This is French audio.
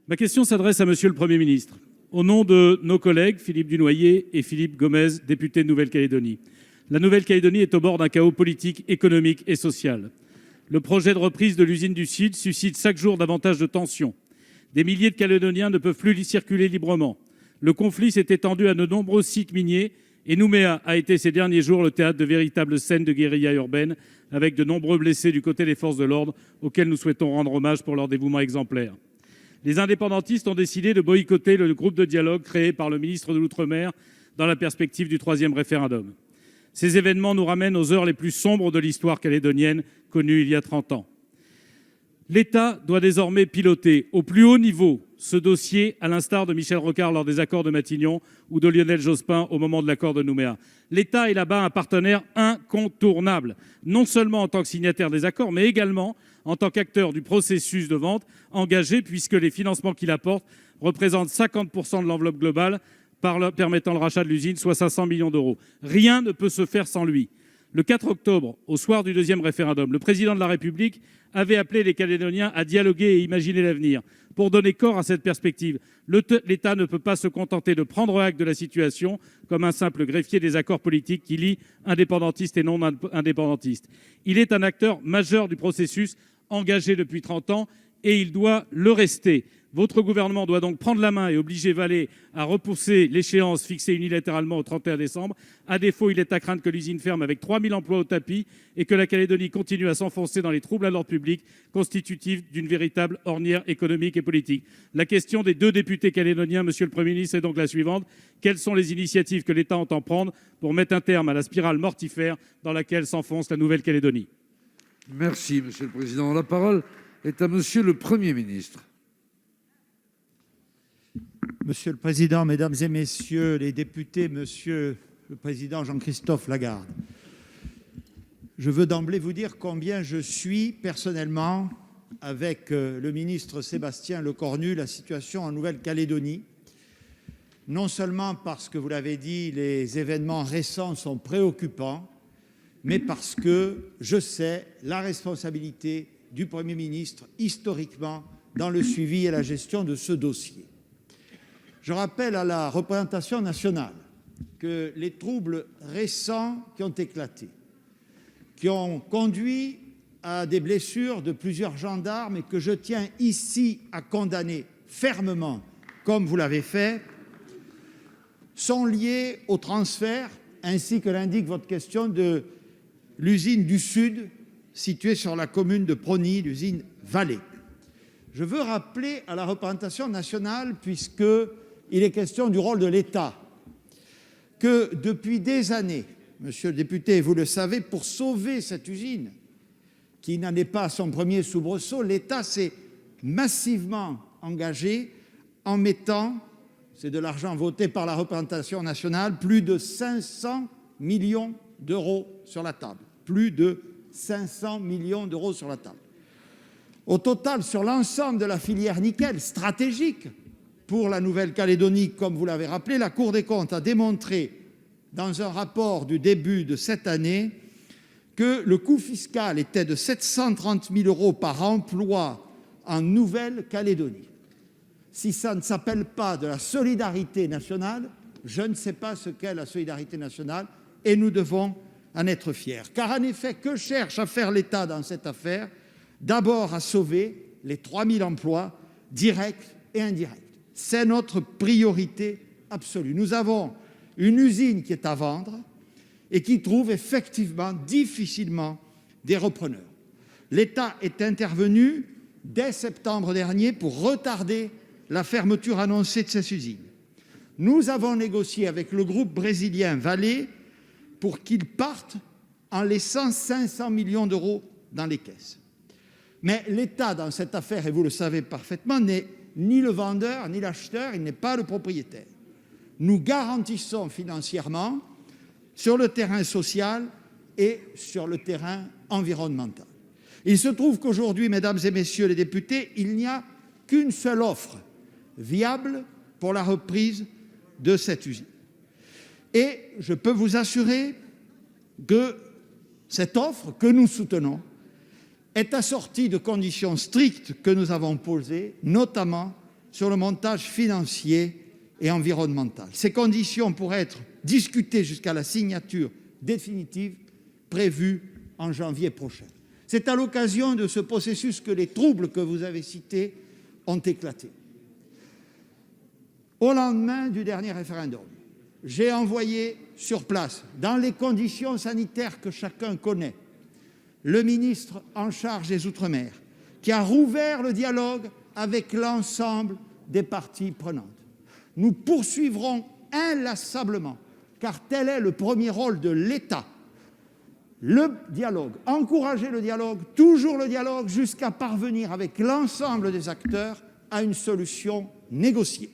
Ma question s'adresse à Monsieur le Premier ministre. Au nom de nos collègues Philippe Dunoyer et Philippe Gomès, députés de Nouvelle-Calédonie, la Nouvelle-Calédonie est au bord d'un chaos politique, économique et social. Le projet de reprise de l'usine du Sud suscite chaque jour davantage de tensions. Des milliers de Calédoniens ne peuvent plus y circuler librement. Le conflit s'est étendu à de nombreux sites miniers et Nouméa a été ces derniers jours le théâtre de véritables scènes de guérilla urbaine, avec de nombreux blessés du côté des forces de l'ordre, auxquels nous souhaitons rendre hommage pour leur dévouement exemplaire. Les indépendantistes ont décidé de boycotter le groupe de dialogue créé par le ministre de l'Outre-mer dans la perspective du 3e référendum. Ces événements nous ramènent aux heures les plus sombres de l'histoire calédonienne, connue il y a 30 ans. L'État doit désormais piloter au plus haut niveau ce dossier, à l'instar de Michel Rocard lors des accords de Matignon ou de Lionel Jospin au moment de l'accord de Nouméa. L'État est là-bas un partenaire incontournable, non seulement en tant que signataire des accords, mais également en tant qu'acteur du processus de vente engagé, puisque les financements qu'il apporte représentent 50% de l'enveloppe globale permettant le rachat de l'usine, soit 500 millions d'euros. Rien ne peut se faire sans lui. Le 4 octobre, au soir du 2e référendum, le président de la République avait appelé les Calédoniens à dialoguer et imaginer l'avenir. Pour donner corps à cette perspective, l'État ne peut pas se contenter de prendre acte de la situation comme un simple greffier des accords politiques qui lient indépendantistes et non indépendantistes. Il est un acteur majeur du processus engagé depuis 30 ans et il doit le rester. Votre gouvernement doit donc prendre la main et obliger Vale à repousser l'échéance fixée unilatéralement au 31 décembre. À défaut, il est à craindre que l'usine ferme avec 3 000 emplois au tapis et que la Calédonie continue à s'enfoncer dans les troubles à l'ordre public, constitutifs d'une véritable ornière économique et politique. La question des 2 députés calédoniens, Monsieur le Premier ministre, est donc la suivante. Quelles sont les initiatives que l'État entend prendre pour mettre un terme à la spirale mortifère dans laquelle s'enfonce la Nouvelle-Calédonie ? Merci, Monsieur le Président. La parole est à Monsieur le Premier ministre. Monsieur le Président, Mesdames et Messieurs les députés, Monsieur le Président Jean-Christophe Lagarde, je veux d'emblée vous dire combien je suis personnellement, avec le ministre Sébastien Lecornu, la situation en Nouvelle-Calédonie, non seulement parce que, vous l'avez dit, les événements récents sont préoccupants, mais parce que je sais la responsabilité du Premier ministre, historiquement, dans le suivi et la gestion de ce dossier. Je rappelle à la représentation nationale que les troubles récents qui ont éclaté, qui ont conduit à des blessures de plusieurs gendarmes et que je tiens ici à condamner fermement, comme vous l'avez fait, sont liés au transfert, ainsi que l'indique votre question, de l'usine du Sud, située sur la commune de Prony, l'usine Vale. Je veux rappeler à la représentation nationale, puisqu'il est question du rôle de l'État, que depuis des années, monsieur le député, vous le savez, pour sauver cette usine, qui n'en est pas à son premier soubresaut, l'État s'est massivement engagé en mettant, c'est de l'argent voté par la représentation nationale, plus de 500 millions d'euros sur la table. Plus de 500 millions d'euros sur la table. Au total, sur l'ensemble de la filière nickel, stratégique pour la Nouvelle-Calédonie, comme vous l'avez rappelé, la Cour des comptes a démontré, dans un rapport du début de cette année, que le coût fiscal était de 730 000 euros par emploi en Nouvelle-Calédonie. Si ça ne s'appelle pas de la solidarité nationale, je ne sais pas ce qu'est la solidarité nationale, et nous devons en être fiers. Car en effet, que cherche à faire l'État dans cette affaire ? D'abord à sauver les 3 000 emplois directs et indirects. C'est notre priorité absolue. Nous avons une usine qui est à vendre et qui trouve effectivement difficilement des repreneurs. L'État est intervenu dès septembre dernier pour retarder la fermeture annoncée de cette usine. Nous avons négocié avec le groupe brésilien Vale pour qu'il parte en laissant 500 millions d'euros dans les caisses. Mais l'État, dans cette affaire, et vous le savez parfaitement, n'est ni le vendeur ni l'acheteur, il n'est pas le propriétaire. Nous garantissons financièrement sur le terrain social et sur le terrain environnemental. Il se trouve qu'aujourd'hui, mesdames et messieurs les députés, il n'y a qu'une seule offre viable pour la reprise de cette usine. Et je peux vous assurer que cette offre que nous soutenons est assortie de conditions strictes que nous avons posées, notamment sur le montage financier et environnemental. Ces conditions pourraient être discutées jusqu'à la signature définitive prévue en janvier prochain. C'est à l'occasion de ce processus que les troubles que vous avez cités ont éclaté. Au lendemain du dernier référendum, j'ai envoyé sur place, dans les conditions sanitaires que chacun connaît, le ministre en charge des Outre-mer, qui a rouvert le dialogue avec l'ensemble des parties prenantes. Nous poursuivrons inlassablement, car tel est le premier rôle de l'État, le dialogue, encourager le dialogue, toujours le dialogue, jusqu'à parvenir avec l'ensemble des acteurs à une solution négociée.